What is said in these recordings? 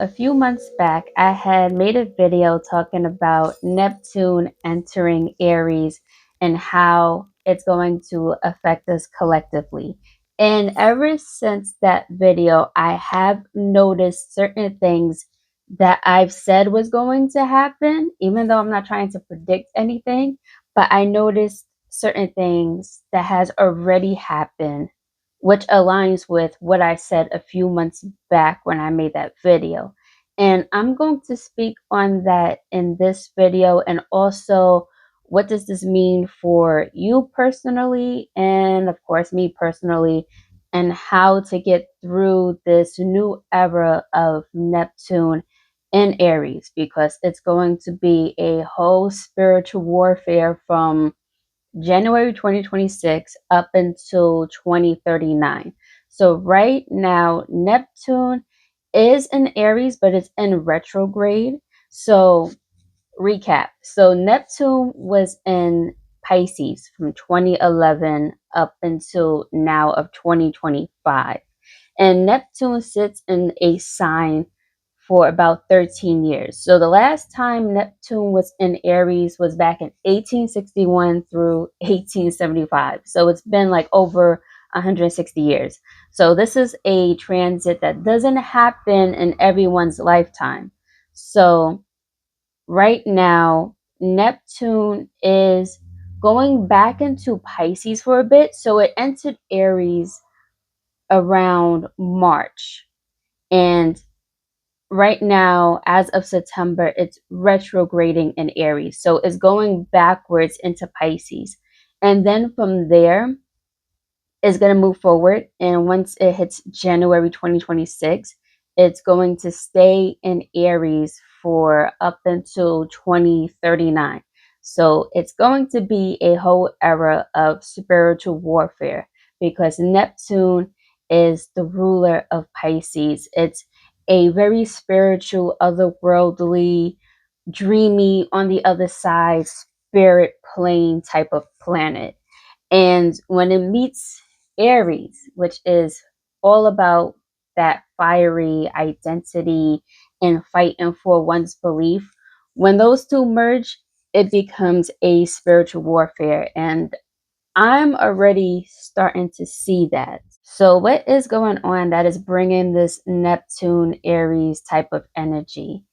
A few months back, I had made a video talking about Neptune entering Aries and how it's going to affect us collectively. And ever since that video, I have noticed certain things that I've said was going to happen, even though I'm not trying to predict anything, but I noticed certain things that has already happened, which aligns with what I said a few months back when I made that video. And I'm going to speak on that in this video, and also what does this mean for you personally, and of course me personally, and how to get through this new era of Neptune in Aries, because it's going to be a whole spiritual warfare from January 2026 up until 2039. So right now, Neptune is in Aries, but it's in retrograde. So recap. So Neptune was in Pisces from 2011 up until now of 2025. And Neptune sits in a sign for about 13 years. So the last time Neptune was in Aries was back in 1861 through 1875. So it's been like over 160 years. So this is a transit that doesn't happen in everyone's lifetime. So right now, Neptune is going back into Pisces for a bit. So it entered Aries around March. And right now, as of September, it's retrograding in Aries. So it's going backwards into Pisces. And then from there, it's going to move forward. And once it hits January 2026, it's going to stay in Aries for up until 2039. So it's going to be a whole era of spiritual warfare, because Neptune is the ruler of Pisces. It's a very spiritual, otherworldly, dreamy, on the other side, spirit plane type of planet. And when it meets Aries, which is all about that fiery identity and fighting for one's belief, when those two merge, it becomes a spiritual warfare. And I'm already starting to see that. So, what is going on that is bringing this Neptune Aries type of energy?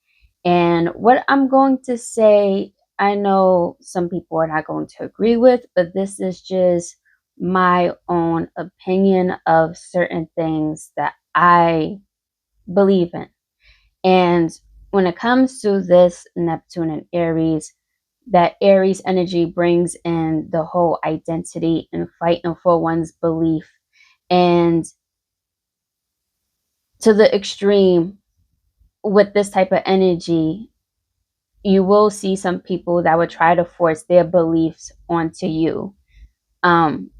And what I'm going to say, I know some people are not going to agree with, but this is just my own opinion of certain things that I believe in. And when it comes to this Neptune and Aries, that Aries energy brings in the whole identity and fighting for one's belief. And to the extreme, with this type of energy, you will see some people that would try to force their beliefs onto you. Um,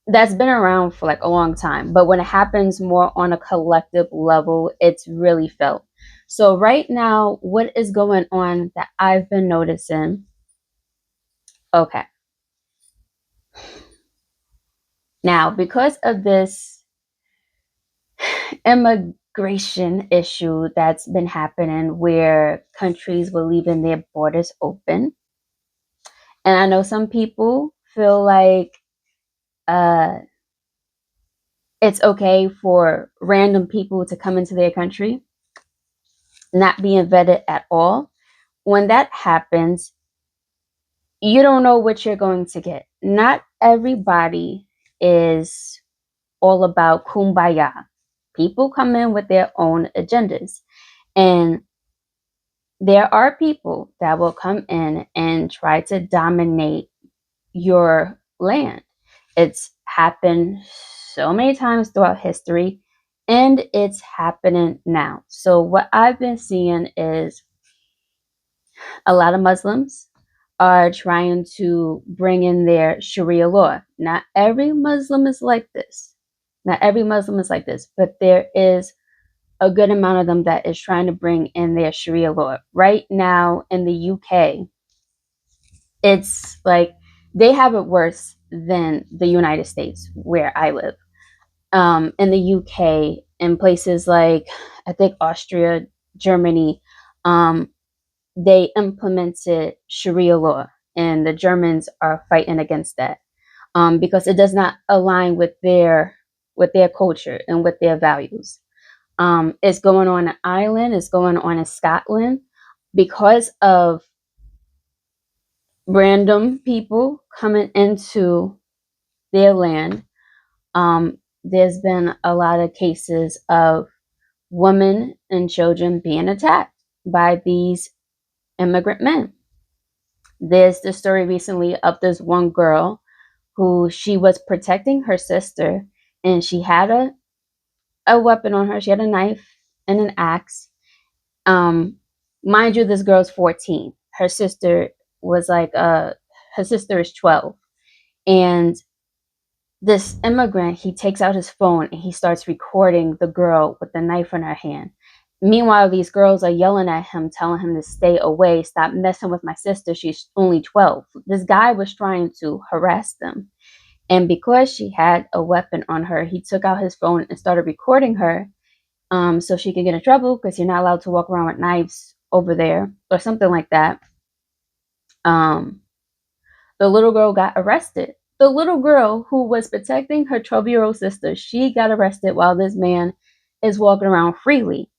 that's been around for like a long time, but when it happens more on a collective level, it's really felt. So right now, what is going on that I've been noticing? Okay. Now, because of this immigration issue that's been happening where countries were leaving their borders open, and I know some people feel like uh, it's okay for random people to come into their country, not being vetted at all. When that happens, you don't know what you're going to get. Not everybody is all about kumbaya. People come in with their own agendas. And there are people that will come in and try to dominate your land. It's happened so many times throughout history, and it's happening now. So, what I've been seeing is a lot of Muslims are trying to bring in their Sharia law. Not every Muslim is like this. Not every Muslim is like this, but there is a good amount of them that is trying to bring in their Sharia law. Right now in the UK, it's like they have it worse than the United States where I live. In the UK, in places like I think Austria, Germany, um, they implemented Sharia law, and the Germans are fighting against that, because it does not align with their culture and with their values. It's going on in Ireland, it's going on in Scotland because of random people coming into their land. There's been a lot of cases of women and children being attacked by these immigrant men. There's the story recently of this one girl who she was protecting her sister, and she had a weapon on her. She had a knife and an axe. Um, Mind you, this girl's 14. Her sister was like her sister is 12. And this immigrant, he takes out his phone and he starts recording the girl with the knife in her hand. Meanwhile, these girls are yelling at him, telling him to stay away, stop messing with my sister. She's only 12. This guy was trying to harass them. And because she had a weapon on her, he took out his phone and started recording her, so she could get in trouble because you're not allowed to walk around with knives over there or something like that. Um, the little girl got arrested. The little girl who was protecting her 12-year-old sister, she got arrested while this man is walking around freely.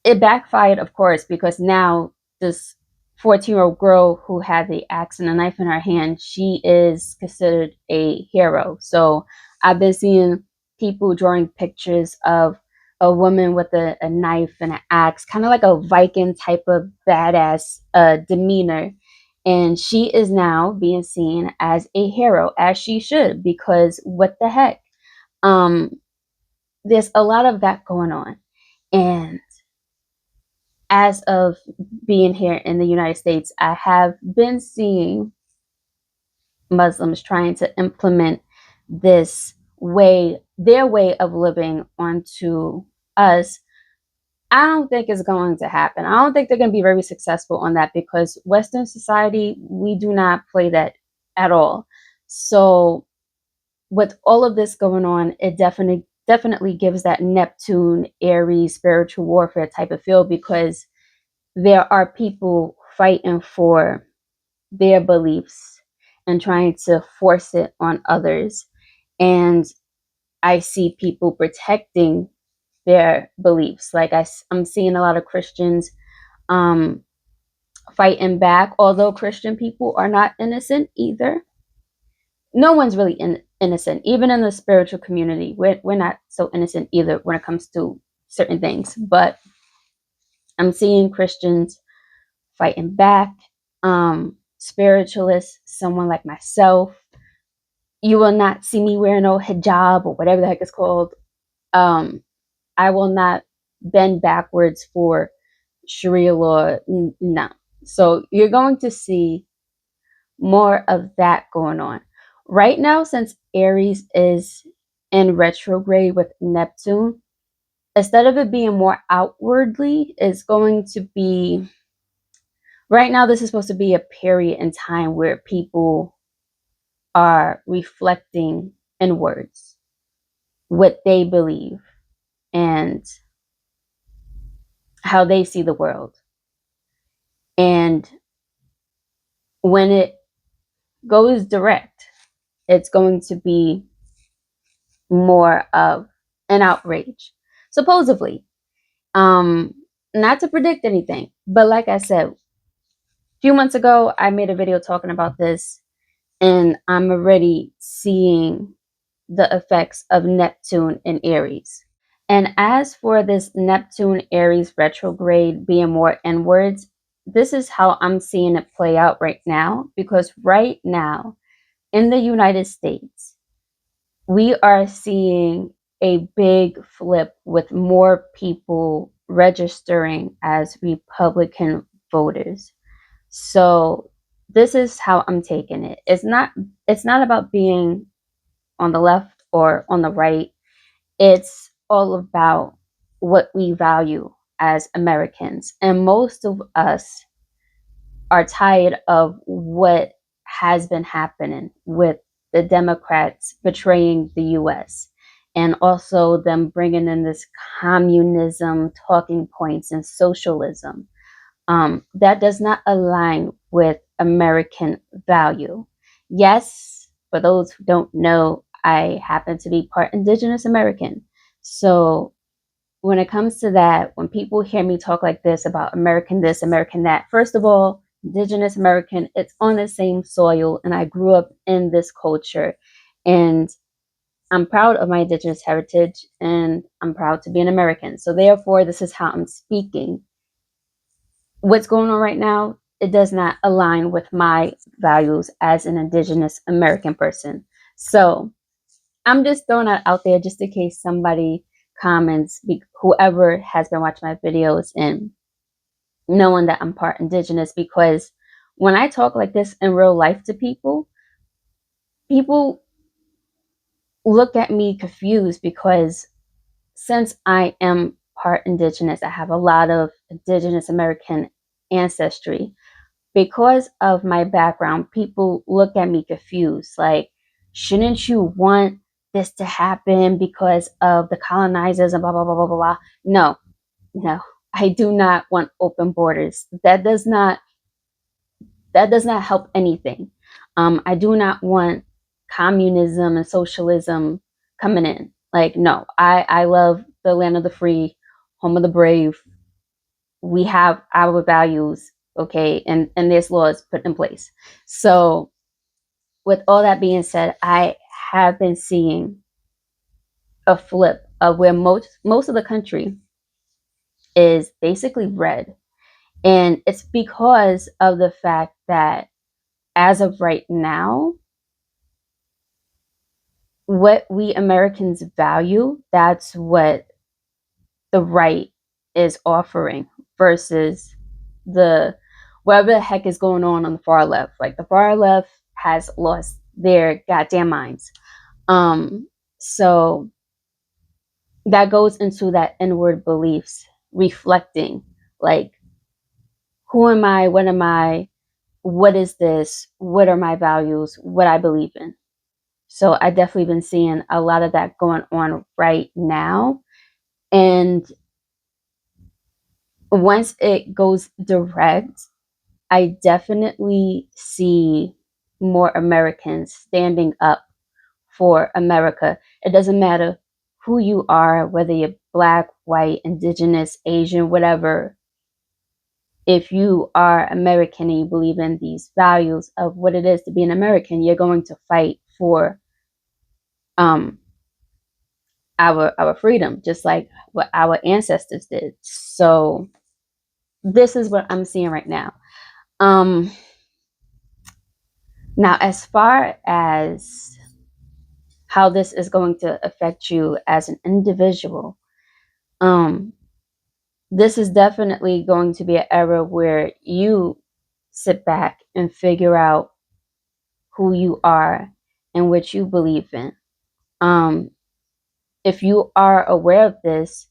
It backfired, of course, because now this 14-year-old girl who had the axe and a knife in her hand, she is considered a hero. So I've been seeing people drawing pictures of a woman with a knife and an axe, kind of like a Viking type of badass demeanor. And she is now being seen as a hero, as she should, because what the heck? Um, there's a lot of that going on. And as of being here in the United States, I have been seeing Muslims trying to implement this way, their way of living onto us. I don't think it's going to happen. I don't think they're going to be very successful on that because Western society, we do not play that at all. So with all of this going on, it definitely gives that Neptune, Aries, spiritual warfare type of feel because there are people fighting for their beliefs and trying to force it on others. And I see people protecting their beliefs. Like I'm seeing a lot of Christians um, fighting back, although Christian people are not innocent either. No one's really innocent, even in the spiritual community. We're not so innocent either when it comes to certain things. But I'm seeing Christians fighting back, spiritualists, someone like myself. You will not see me wearing no hijab or whatever the heck it's called. I will not bend backwards for Sharia law. No. So you're going to see more of that going on. Right now, since Aries is in retrograde with Neptune, instead of it being more outwardly, it's going to be right now. This is supposed to be a period in time where people are reflecting in words what they believe and how they see the world. And when it goes direct, it's going to be more of an outrage, supposedly. Um, Not to predict anything, but like I said, a few months ago, I made a video talking about this, and I'm already seeing the effects of Neptune in Aries. And as for this Neptune Aries retrograde being more inwards, this is how I'm seeing it play out right now, because right now in the United States, we are seeing a big flip with more people registering as Republican voters. So this is how I'm taking it. It's not about being on the left or on the right. It's all about what we value as Americans. And most of us are tired of what has been happening with the Democrats betraying the US. and also them bringing in this communism talking points and socialism. That does not align with American value. Yes, for those who don't know, I happen to be part Indigenous American. So when it comes to that, when people hear me talk like this about American this, American that, first of all, Indigenous American, it's on the same soil, and I grew up in this culture. And I'm proud of my Indigenous heritage, and I'm proud to be an American. So therefore, this is how I'm speaking. What's going on right now, it does not align with my values as an Indigenous American person. So I'm just throwing that out there just in case somebody comments, whoever has been watching my videos and knowing that I'm part Indigenous, because when I talk like this in real life to people, people look at me confused because since I am part Indigenous, I have a lot of Indigenous American ancestry. Because of my background, people look at me confused. Like, shouldn't you want this to happen because of the colonizers and blah, blah, blah, blah, blah, blah? No, no, I do not want open borders. That does not help anything. I do not want communism and socialism coming in. Like, no, I love the land of the free, home of the brave. We have our values, okay, and there's laws put in place. So with all that being said, I have been seeing a flip of where most of the country is basically red. And it's because of the fact that as of right now, what we Americans value, that's what the right is offering versus the whatever the heck is going on the far left. Like the far left has lost their goddamn minds. So that goes into that inward beliefs, reflecting like, who am I? What am I? What is this? What are my values? What I believe in. So I definitely been seeing a lot of that going on right now. And once it goes direct, I definitely see more Americans standing up for America. It doesn't matter who you are, whether you're black, white, indigenous, Asian, whatever. If you are American and you believe in these values of what it is to be an American, you're going to fight for um, our freedom, just like what our ancestors did. So this is what I'm seeing right now. Um, Now, as far as how this is going to affect you as an individual, um, this is definitely going to be an era where you sit back and figure out who you are and what you believe in. Um, if you are aware of this,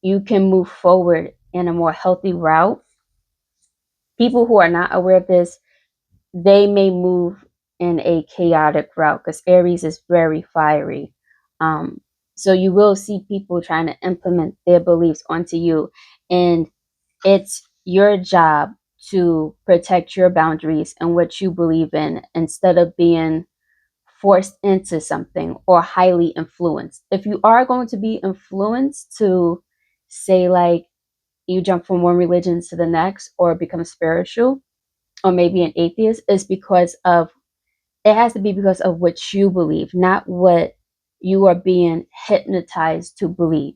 you can move forward in a more healthy route. People who are not aware of this, they may move in a chaotic route because Aries is very fiery. Um, so you will see people trying to implement their beliefs onto you. And it's your job to protect your boundaries and what you believe in instead of being forced into something or highly influenced. If you are going to be influenced to say, like, you jump from one religion to the next or become spiritual, or maybe an atheist, is because of it has to be because of what you believe, not what you are being hypnotized to believe,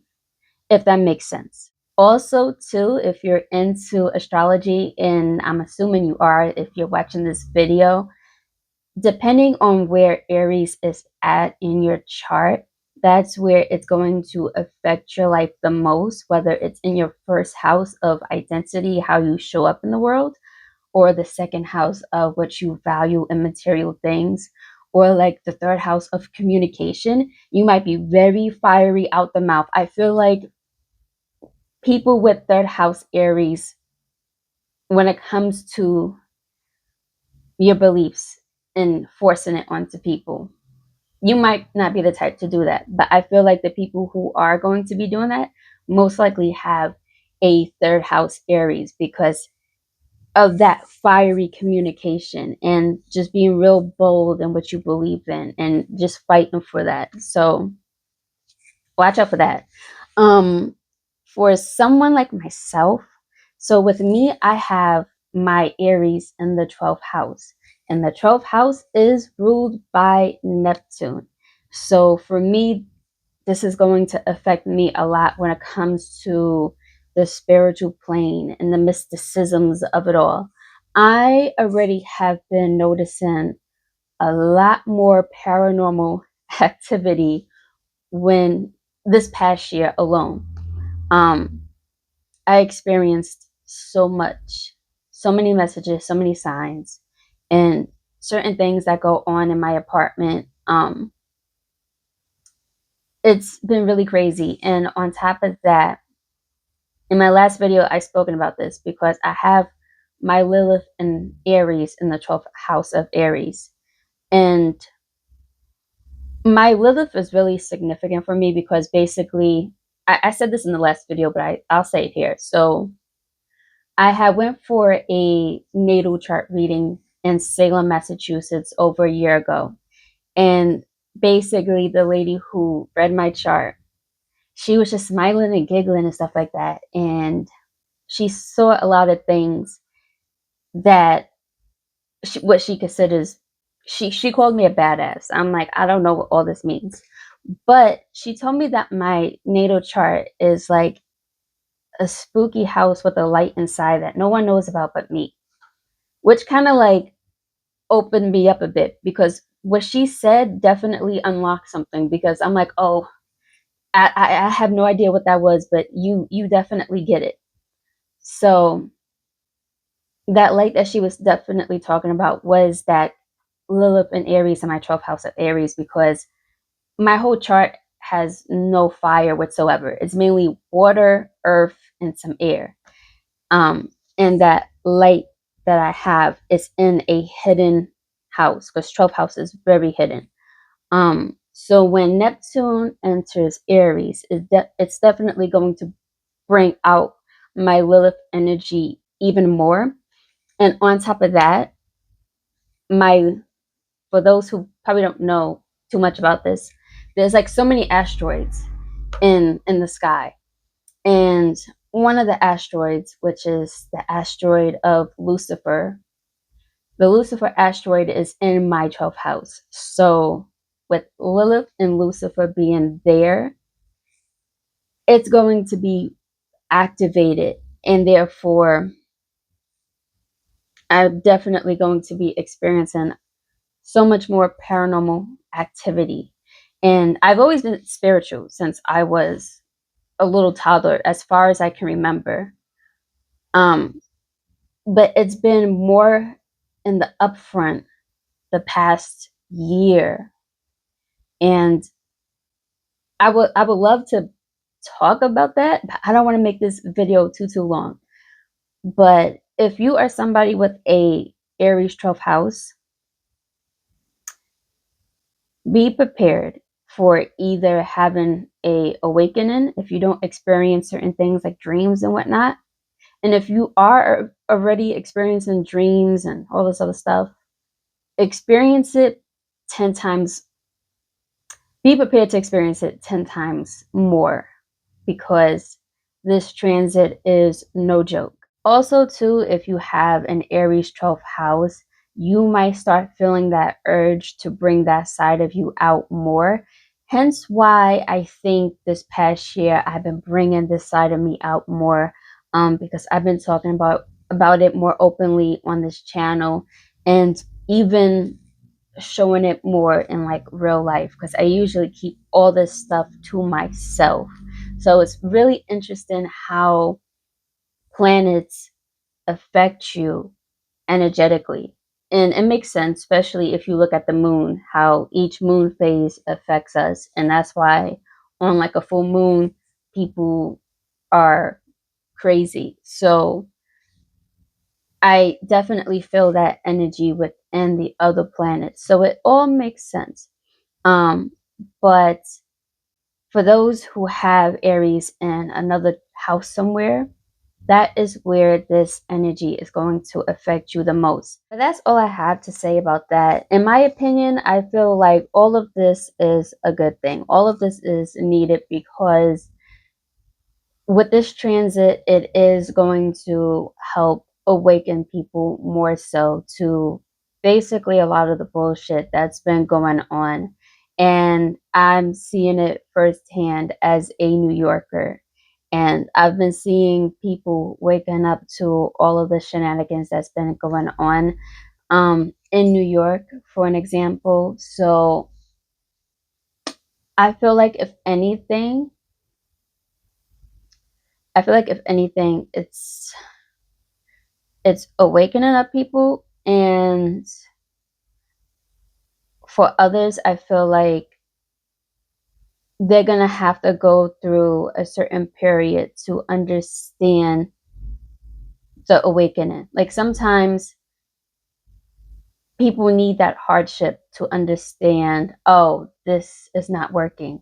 if that makes sense. Also, too, if you're into astrology, and I'm assuming you are if you're watching this video, depending on where Aries is at in your chart, that's where it's going to affect your life the most, whether it's in your first house of identity, how you show up in the world, or the second house of what you value in material things, or like the third house of communication. You might be very fiery out the mouth. I feel like people with third house Aries, when it comes to your beliefs and forcing it onto people, You might not be the type to do that, but I feel like the people who are going to be doing that most likely have a third house Aries because of that fiery communication and just being real bold in what you believe in and just fighting for that. So watch out for that. Um, for someone like myself, so with me, I have my Aries in the 12th house, and the 12th house is ruled by Neptune. So for me, this is going to affect me a lot when it comes to the spiritual plane and the mysticisms of it all. I already have been noticing a lot more paranormal activity when this past year alone. Um, I experienced so much, so many messages, so many signs, and certain things that go on in my apartment. It's been really crazy. And on top of that, in my last video, I spoken about this because I have my Lilith and Aries in the 12th house of Aries. And my Lilith is really significant for me because basically, I said this in the last video, but I'll say it here. So I had went for a natal chart reading in Salem, Massachusetts over a year ago. And basically the lady who read my chart, she was just smiling and giggling and stuff like that. And she saw a lot of things that what she considers, she called me a badass. I'm like, I don't know what all this means. But she told me that my natal chart is like a spooky house with a light inside that no one knows about but me, which kind of like opened me up a bit because what she said definitely unlocked something because I'm like, oh, I have no idea what that was, but you definitely get it. So that light that she was definitely talking about was that Lilith and Aries in my 12th house of Aries because my whole chart has no fire whatsoever. It's mainly water, earth, and some air. And that light that I have is in a hidden house because 12th house is very hidden. So when Neptune enters Aries, it's definitely going to bring out my Lilith energy even more. And on top of that, my for those who probably don't know too much about this, there's like so many asteroids in the sky. And one of the asteroids, which is the asteroid of Lucifer, the Lucifer asteroid is in my 12th house. So with Lilith and Lucifer being there, it's going to be activated. And therefore, I'm definitely going to be experiencing so much more paranormal activity. And I've always been spiritual since I was a little toddler, as far as I can remember. Um, but it's been more in the upfront the past year. And I would love to talk about that, but I don't want to make this video too long. But if you are somebody with a Aries 12th house, be prepared for either having a awakening if you don't experience certain things like dreams and whatnot. And if you are already experiencing dreams and all this other stuff, experience it 10 times. Be prepared to experience it 10 times more because this transit is no joke. Also, too, if you have an Aries 12th house, you might start feeling that urge to bring that side of you out more. Hence why I think this past year I've been bringing this side of me out more, because I've been talking about it more openly on this channel and even showing it more in like real life because I usually keep all this stuff to myself. So it's really interesting how planets affect you energetically. And it makes sense, especially if you look at the moon, how each moon phase affects us. And that's why on like a full moon, people are crazy. So I definitely feel that energy within the other planets. So it all makes sense. Um, but for those who have Aries in another house somewhere, that is where this energy is going to affect you the most. But that's all I have to say about that. In my opinion, I feel like all of this is a good thing. All of this is needed because with this transit, it is going to help awaken people more so to basically a lot of the bullshit that's been going on. And I'm seeing it firsthand as a New Yorker. And I've been seeing people waking up to all of the shenanigans that's been going on in New York, for an example. So I feel like if anything, it's awakening up people, and for others I feel like they're gonna have to go through a certain period to understand the awakening. Like sometimes people need that hardship to understand, oh, this is not working,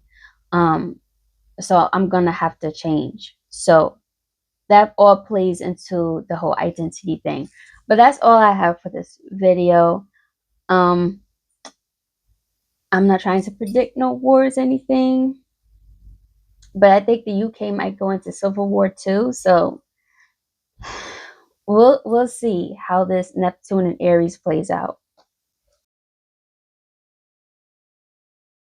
um so I'm gonna have to change. So that all plays into the whole identity thing. But that's all I have for this video. um I'm not trying to predict no wars, anything, but I think the UK might go into civil war too. So we'll see how this Neptune and Aries plays out.